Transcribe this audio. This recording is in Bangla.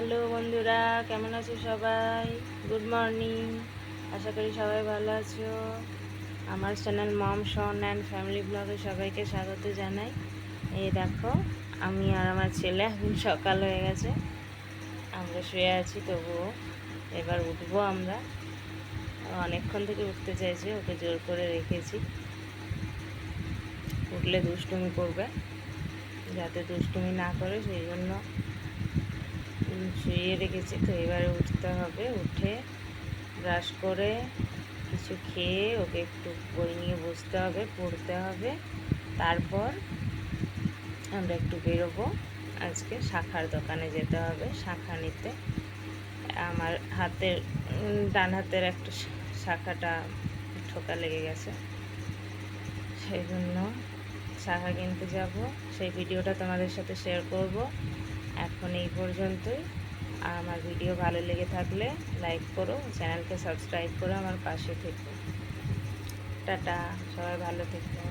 হ্যালো বন্ধুরা, কেমন আছো সবাই? Good morning. আশা করি সবাই ভালো আছো। আমার channel mom son and family ব্লগে সবাইকে স্বাগত জানাই। এই দেখো, আমি আর আমার ছেলে এখন সকাল হয়ে গেছে, আমরা শুয়ে আছি তবুও এবার উঠবো আমরা। অনেকক্ষণ থেকে উঠতে চাইছে, ওকে জোর করে রেখেছি, উঠলে দুষ্টুমি করবে, যাতে দুষ্টুমি না করে সেই জন্য শুয়ে রেখেছি। তো এবারে উঠতে হবে, উঠে ব্রাশ করে কিছু খেয়ে ওকে একটু বই নিয়ে বসতে হবে, পড়তে হবে। তারপর আমরা একটু বেরোবো, আজকে শাখার দোকানে যেতে হবে শাখা নিতে। আমার হাতের ডান হাতের একটা শাখাটা ঠোকা লেগে গেছে, সেই জন্য শাখা কিনতে যাব। সেই ভিডিওটা তোমাদের সাথে শেয়ার করব। এখন এই পর্যন্তই। আর আমার ভিডিও ভালো লেগে থাকলে লাইক করো, চ্যানেলকে সাবস্ক্রাইব করো, আমার পাশে থেকো। টাটা, সবাই ভালো থেকো।